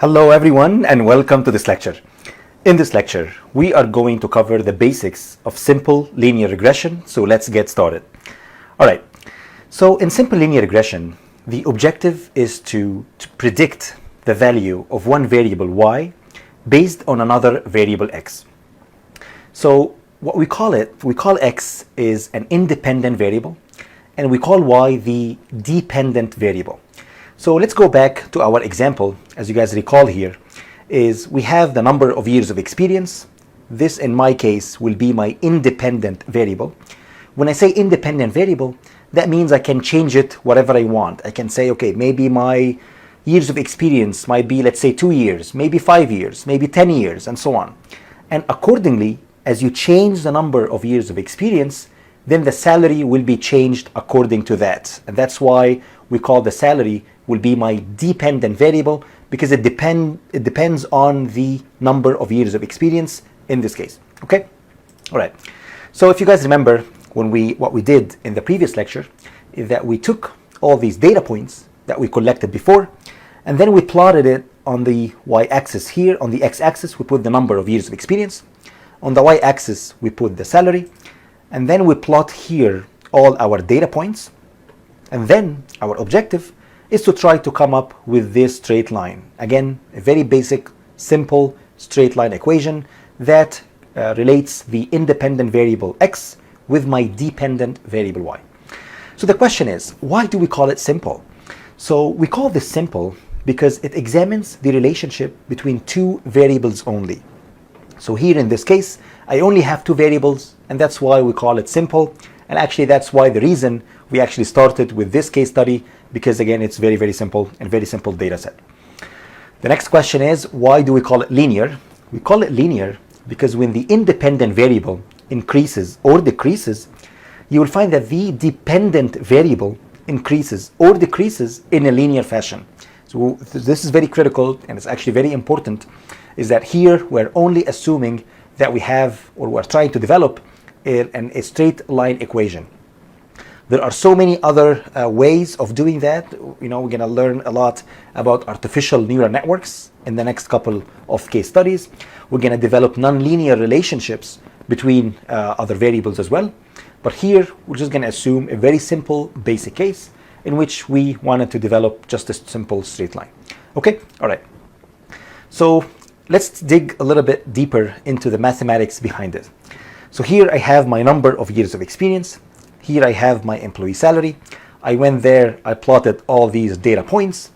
Hello everyone and welcome to this lecture. In this lecture, we are going to cover the basics of simple linear regression, so let's get started. Alright, so in simple linear regression, the objective is to predict the value of one variable y based on another variable x. So what we call x is an independent variable and we call y the dependent variable. So let's go back to our example. As you guys recall here, is we have the number of years of experience. This in my case will be my independent variable. When I say independent variable, that means I can change it whatever I want. I can say, okay, maybe my years of experience might be, let's say 2 years, maybe 5 years, maybe 10 years, and so on. And accordingly, as you change the number of years of experience, then the salary will be changed according to that. And that's why we call the salary will be my dependent variable, because it depends on the number of years of experience in this case. Okay? All right. So if you guys remember what we did in the previous lecture is that we took all these data points that we collected before, and then we plotted it on the y-axis here. On the x-axis, we put the number of years of experience. On the y-axis, we put the salary, and then we plot here all our data points. And then our objective is to try to come up with this straight line. Again, a very basic, simple straight line equation that relates the independent variable x with my dependent variable y. So the question is, why do we call it simple? So we call this simple because it examines the relationship between two variables only. So here in this case, I only have two variables, and that's why we call it simple. And actually, that's why the reason we actually started with this case study, because again, it's very, very simple and very simple data set. The next question is, why do we call it linear? We call it linear because when the independent variable increases or decreases, you will find that the dependent variable increases or decreases in a linear fashion. So this is very critical, and it's actually very important, is that here we're only assuming that we have, or we're trying to develop a straight line equation. There are so many other ways of doing that. We're going to learn a lot about artificial neural networks in the next couple of case studies. We're going to develop nonlinear relationships between other variables as well. But here, we're just going to assume a very simple basic case in which we wanted to develop just a simple straight line. Okay? All right. So let's dig a little bit deeper into the mathematics behind it. So here I have my number of years of experience. Here I have my employee salary. I went there, I plotted all these data points,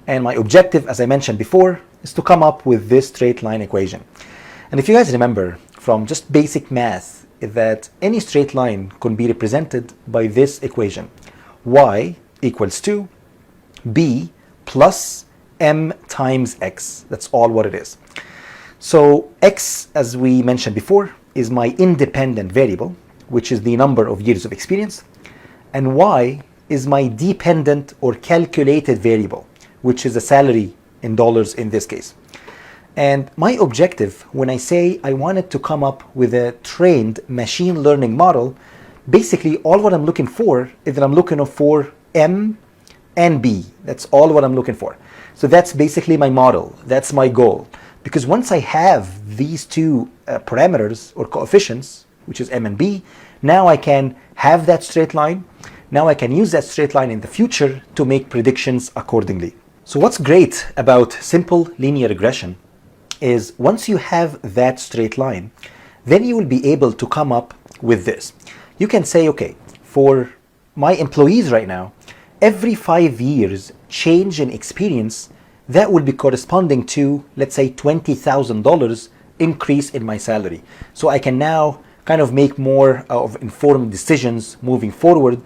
and my objective, as I mentioned before, is to come up with this straight line equation. And if you guys remember from just basic math, is that any straight line can be represented by this equation. Y equals to b plus m times x. That's all what it is. So x, as we mentioned before, is my independent variable, which is the number of years of experience, and y is my dependent or calculated variable, which is the salary in dollars in this case. And my objective, when I say I wanted to come up with a trained machine learning model, basically all what I'm looking for is that I'm looking for m and b. That's all what I'm looking for. So that's basically my model. That's my goal. Because once I have these two parameters or coefficients, which is m and b, now I can have that straight line. Now I can use that straight line in the future to make predictions accordingly. So what's great about simple linear regression is once you have that straight line, then you will be able to come up with this. You can say, okay, for my employees right now, every 5 years change in experience, that will be corresponding to, let's say, $20,000 increase in my salary. So I can now kind of make more of informed decisions moving forward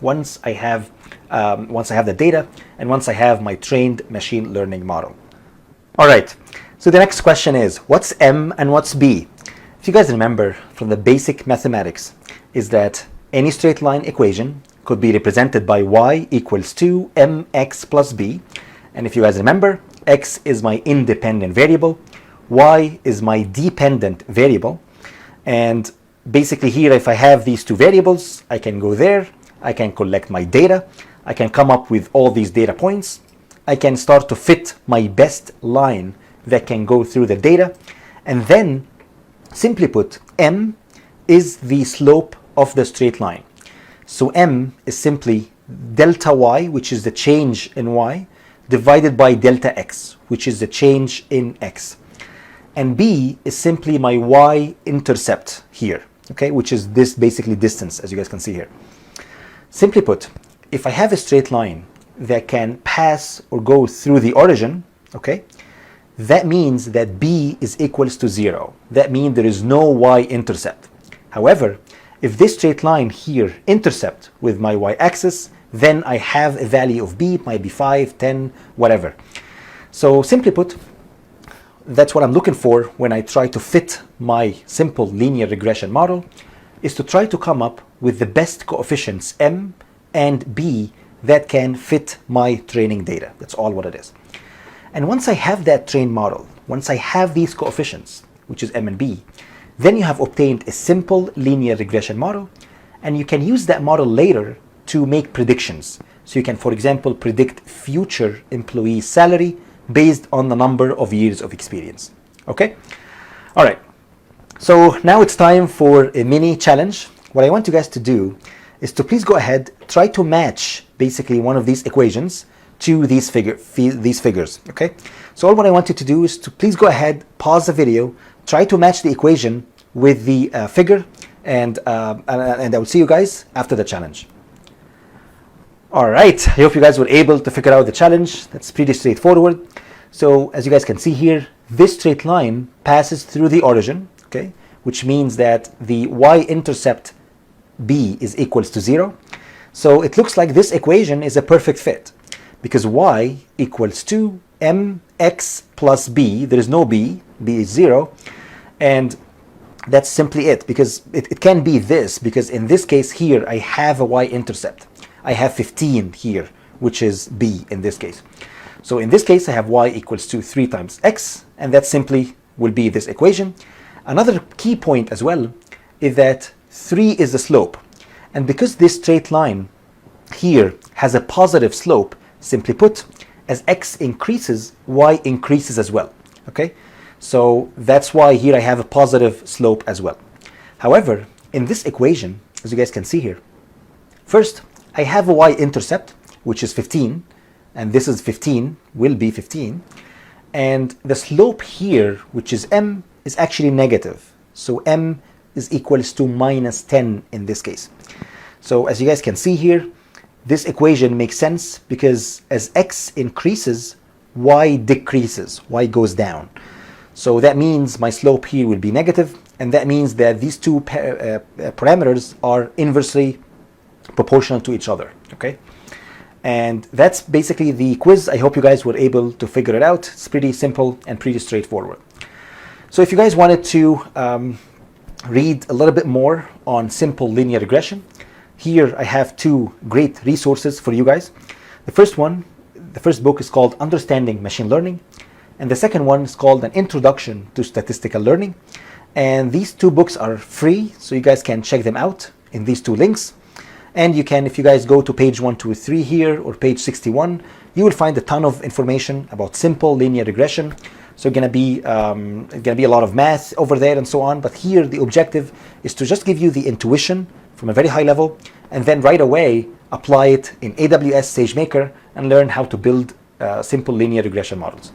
once I have the data and once I have my trained machine learning model. All right. So the next question is, what's m and what's b? If you guys remember from the basic mathematics, is that any straight line equation could be represented by y equals to mx plus b. And if you guys remember, x is my independent variable, y is my dependent variable. And basically here, if I have these two variables, I can go there, I can collect my data, I can come up with all these data points, I can start to fit my best line that can go through the data. And then, simply put, m is the slope of the straight line. So m is simply delta y, which is the change in y, divided by delta x, which is the change in x. And b is simply my y-intercept here, okay, which is this basically distance, as you guys can see here. Simply put, if I have a straight line that can pass or go through the origin, okay, that means that b is equals to 0. That means there is no y-intercept. However, if this straight line here intercept with my y-axis, then I have a value of b, it might be 5, 10, whatever. So simply put, that's what I'm looking for when I try to fit my simple linear regression model, is to try to come up with the best coefficients m and b that can fit my training data. That's all what it is. And once I have that trained model, once I have these coefficients, which is m and b, then you have obtained a simple linear regression model, and you can use that model later to make predictions. So you can, for example, predict future employee salary based on the number of years of experience. Okay? All right. So now it's time for a mini challenge. What I want you guys to do is to please go ahead, try to match basically one of these equations to these figures. Okay? So all what I want you to do is to please go ahead, pause the video, try to match the equation with the figure, and I will see you guys after the challenge. All right, I hope you guys were able to figure out the challenge. That's pretty straightforward. So as you guys can see here, this straight line passes through the origin, okay, which means that the y-intercept b is equals to 0. So it looks like this equation is a perfect fit, because y equals to mx plus b. There is no b is 0, and that's simply it, because it can be this, because in this case here I have a y-intercept. I have 15 here, which is b in this case. So in this case I have y equals to 3 times x, and that simply will be this equation. Another key point as well is that 3 is the slope, and because this straight line here has a positive slope, simply put, as x increases, y increases as well. Okay, so that's why here I have a positive slope as well. However, in this equation, as you guys can see here, first I have a y-intercept, which is 15, and this is 15, will be 15, and the slope here, which is m, is actually negative. So m is equals to minus 10 in this case. So as you guys can see here, this equation makes sense, because as x increases, y decreases, y goes down. So that means my slope here will be negative, and that means that these two parameters are inversely proportional to each other. Okay, and that's basically the quiz. I hope you guys were able to figure it out. It's pretty simple and pretty straightforward. So if you guys wanted to read a little bit more on simple linear regression, here I have 2 great resources for you guys. The first book is called Understanding Machine Learning, and the second one is called An Introduction to Statistical Learning. And these 2 books are free, so you guys can check them out in these 2 links. And you can, if you guys go to page 123 here or page 61, you will find a ton of information about simple linear regression. So gonna be a lot of math over there and so on. But here the objective is to just give you the intuition from a very high level, and then right away apply it in AWS SageMaker and learn how to build simple linear regression models.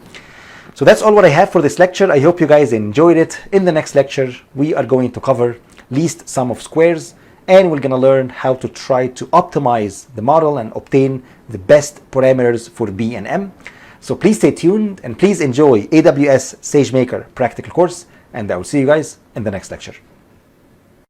So that's all what I have for this lecture. I hope you guys enjoyed it. In the next lecture, we are going to cover least sum of squares, and we're going to learn how to try to optimize the model and obtain the best parameters for B and M. So please stay tuned and please enjoy AWS SageMaker practical course, and I will see you guys in the next lecture.